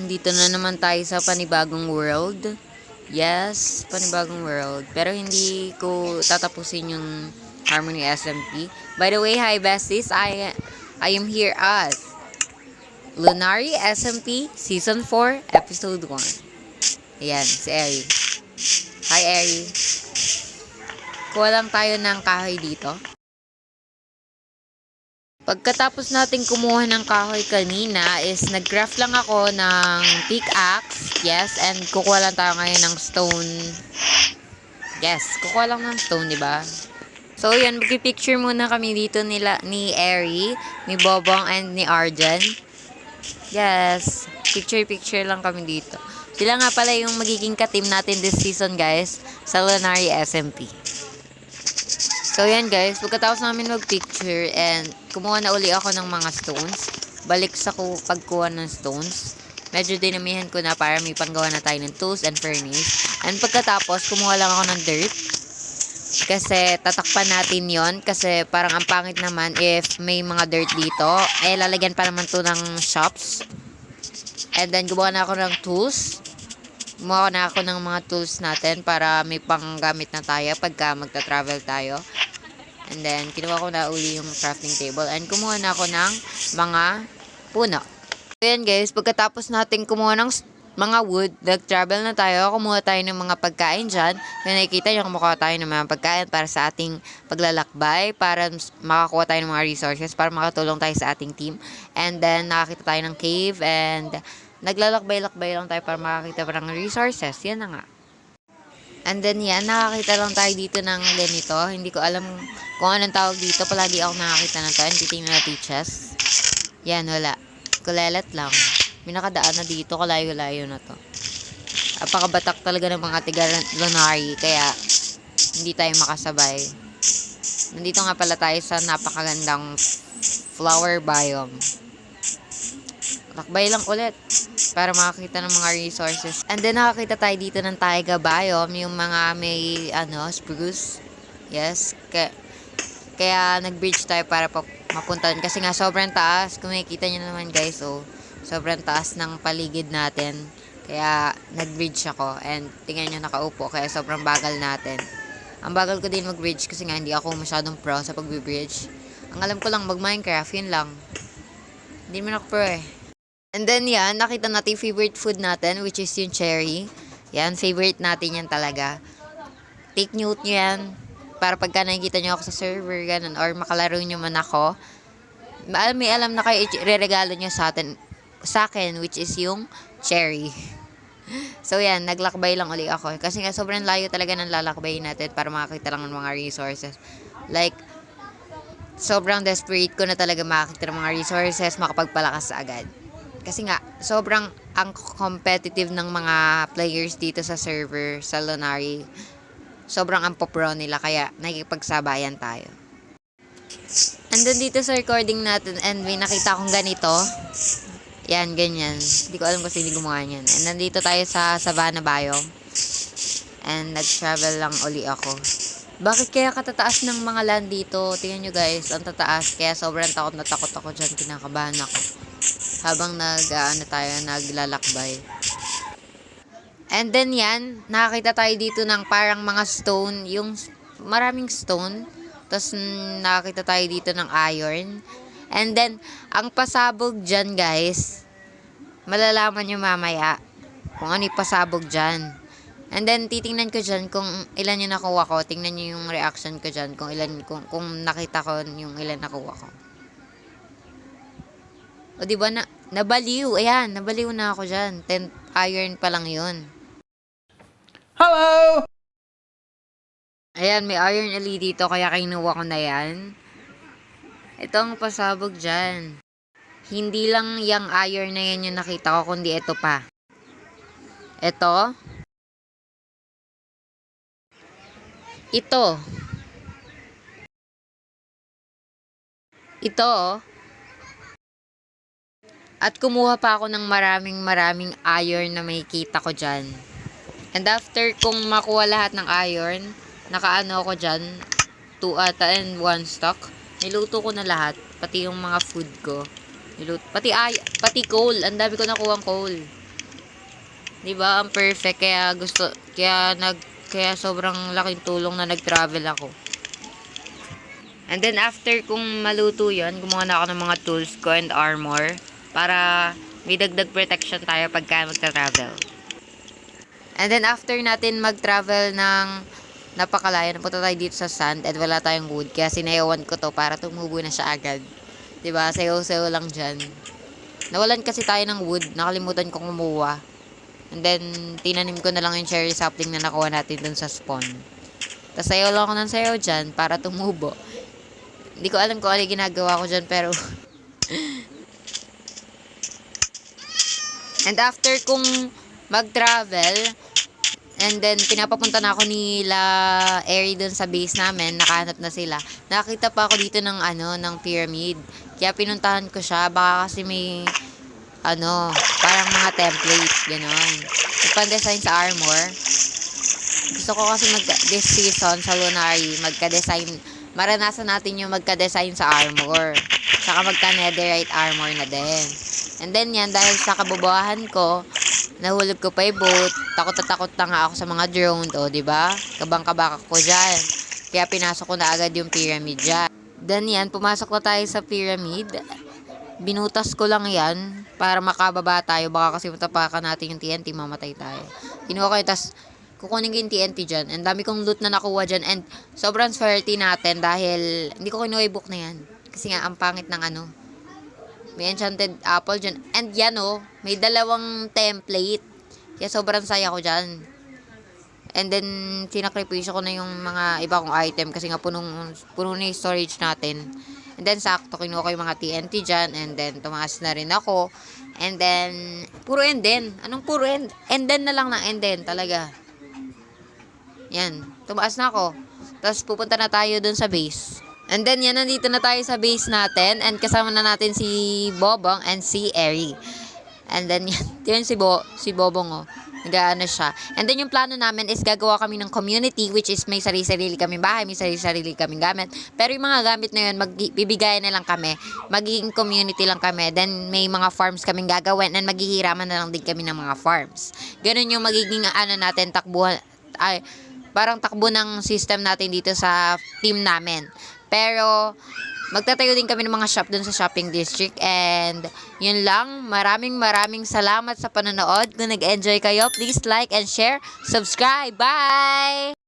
Nandito na naman tayo sa panibagong world. Yes, panibagong world. Pero hindi ko tatapusin yung Harmony SMP. By the way, hi besties. I am here at Lunari SMP Season 4, Episode 1. Ayan, si Eri. Hi, Eri. Kuha lang tayo ng kahoy dito. Pagkatapos natin kumuha ng kahoy kanina is nag-craft lang ako ng pickaxe. Yes, and kukuha lang tayo ngayon ng stone. Yes, kukuha lang ng stone, diba? So, yan, mag-picture muna kami dito ni Eri, ni Bobong, and ni Arjan. Yes, picture lang kami dito. Sila nga pala yung magiging ka-team natin this season, guys, sa Lunari SMP. So, yan guys, pagkatapos namin mag-picture and kumuha na uli ako ng mga stones. Balik sa pagkuha ng stones. Medyo dinamihan ko na para may panggawa na tayo ng tools and furnace. And pagkatapos, kumuha lang ako ng dirt. Kasi tatakpan natin yon kasi parang ang pangit naman if may mga dirt dito. Eh, lalagyan pa naman to ng shops. And then, gumawa na ako ng tools. Gumawa na ako ng mga tools natin para may panggamit na tayo pagka magta-travel tayo. And then, kinuha ko na uli yung crafting table. And kumuha na ako ng mga puno. So, yan guys. Pagkatapos natin kumuha ng mga wood, nag-travel na tayo. Kumuha tayo ng mga pagkain dyan. Kaya nakikita nyo, kumuha tayo ng mga pagkain para sa ating paglalakbay. Para makakuha tayo ng mga resources. Para makatulong tayo sa ating team. And then, nakakita tayo ng cave. And naglalakbay-lakbay lang tayo para makakita pa ng resources. Yan na nga. And then yan, nakakita lang tayo dito ng ganito. Hindi ko alam kung anong tawag dito. Palagi ako nakakita na to. And titingnan natin chest. Yan, wala. Kulelet lang. May nakadaan na dito. Kalayo-layo na to. Apakabatak talaga ng mga tiga-Lunari. Kaya, hindi tayo makasabay. Nandito nga pala tayo sa napakagandang flower biome. Lakbay lang ulit para makakita ng mga resources. And then nakakita tayo dito ng taiga biome, yung mga may spruce. Yes, kaya nag-bridge tayo para mapunta dun. Kasi nga sobrang taas, kung makikita nyo naman guys, sobrang taas ng paligid natin. Kaya nag-bridge ako and tingnan nyo nakaupo, kaya sobrang bagal natin. Ang bagal ko din mag-bridge kasi nga hindi ako masyadong pro sa pag-bridge. Ang alam ko lang mag-Minecraft, yun lang. Hindi man ako pro eh. And then yan, nakita natin yung favorite food natin, which is yung cherry. Yan, favorite natin yan talaga. Take note nyo yan, para pagka nakikita nyo ako sa server, ganun, or makalaro nyo man ako, may alam na kayo, re-regalo nyo sa akin, which is yung cherry. So yan, naglakbay lang uli ako. Kasi nga, sobrang layo talaga ng lalakbay natin para makakita lang ng mga resources. Like, sobrang desperate ko na talaga makakita ng mga resources, makapagpalakas agad. Kasi nga, sobrang ang competitive ng mga players dito sa server, sa Lunari. Sobrang ang pro nila, kaya nakikipagsabayan tayo. And then dito sa recording natin, and may nakita akong ganito. Yan, ganyan. Hindi ko alam kung sino gumawa niyan. And nandito tayo sa Savannah Biome. And nag-travel lang uli ako. Bakit kaya katataas ng mga land dito? Tingnan nyo guys, ang tataas. Kaya sobrang takot na takot ako dyan. Kinakabahan ako. Habang naglalakbay. And then yan, nakakita tayo dito ng parang mga stone. Yung maraming stone. Tapos nakakita tayo dito ng iron. And then, ang pasabog dyan guys, malalaman nyo mamaya kung ano yung pasabog dyan. And then, titingnan ko dyan kung ilan yung nakuha ko. Tingnan nyo yung reaction ko dyan. Kung nakita ko yung ilan nakuha ko. O, diba nabaliw. Ayan, nabaliw na ako dyan. 10 iron pa lang yun. Hello! Ayan, may iron ulit dito. Kaya kinuha ko na yan. Ito ang pasabog dyan. Hindi lang yung iron na yan yung nakita ko, kundi ito pa. Ito. Ito. Ito. At kumuha pa ako ng maraming iron na makikita ko dyan. And after kong makuha lahat ng iron, nakaano ko dyan, 2 ata and 1 stock. Niluto ko na lahat, pati yung mga food ko. Pati coal, ang dami ko nakuha ng coal. 'Di ba? Ang perfect kaya sobrang laking tulong na nag-travel ako. And then after kung maluto 'yon, gumawa na ako ng mga tools ko and armor para may dagdag protection tayo pagka magta-travel. And then after natin mag-travel ng napakalayo, napunta tayo dito sa sand and wala tayong wood. Kaya sinayawan ko to para tumubo na siya agad. 'Di ba? Sayaw-sayaw lang dyan. Nawalan kasi tayo ng wood. Nakalimutan ko kumuha. And then, tinanim ko na lang yung cherry sapling na nakuha natin dun sa spawn. Tapos sayaw lang ako ng sayaw dyan para tumubo. Hindi ko alam kung ano yung ginagawa ko dyan pero... And after kung mag-travel, and then pinapapunta na ako nila Airy dun sa base namin, nakahanap na sila. Nakakita pa ako dito ng pyramid. Kaya pinuntahan ko siya, baka kasi may parang mga template, gano'n. Pan-design sa armor. Gusto ko kasi this season sa Lunari, maranasan natin yung magka-design sa armor. Saka magka-netherite armor na din. And then yan, dahil sa kabubuhan ko, nahulog ko pa yung boat. Takot na takot na nga ako sa mga drone. O, diba? Kabang-kabaka ko dyan. Kaya pinasok ko na agad yung pyramid dyan. Then yan, pumasok na tayo sa pyramid. Binutas ko lang yan para makababa tayo. Baka kasi matapakan natin yung TNT, mamatay tayo. Kinuha ko yun, tas kukunin ko yung TNT dyan. And dami kong loot na nakuha dyan. And sobrang swerte natin dahil hindi ko kinuha yung book na yan. Kasi nga, ang pangit ng may enchanted apple dyan. And yan may dalawang template. Kaya sobrang saya ko dyan. And then, sinakripisyo ko na yung mga iba kong item kasi nga puno na yung storage natin. And then, sakto, kinuha ko yung mga TNT dyan. And then, tumaas na rin ako. And then, puro enden. Anong puro end? Enden na lang ng enden, talaga. Yan, tumaas na ako. Tapos, pupunta na tayo dun sa base. And then, yan, nandito na tayo sa base natin. And kasama na natin si Bobong and si Airy. And then, yan si Bobong, nag-aano siya. And then, yung plano namin is gagawa kami ng community, which is may sarili-sarili kaming bahay, may sarili-sarili kaming gamit. Pero yung mga gamit na yun, bibigay na lang kami. Magiging community lang kami. Then, may mga farms kaming gagawin and maghihiraman na lang din kami ng mga farms. Ganun yung magiging natin, parang takbo ng system natin dito sa team namin. Pero, magtatayo din kami ng mga shop dun sa shopping district. And, yun lang. Maraming salamat sa panonood. Kung nag-enjoy kayo, please like and share. Subscribe. Bye!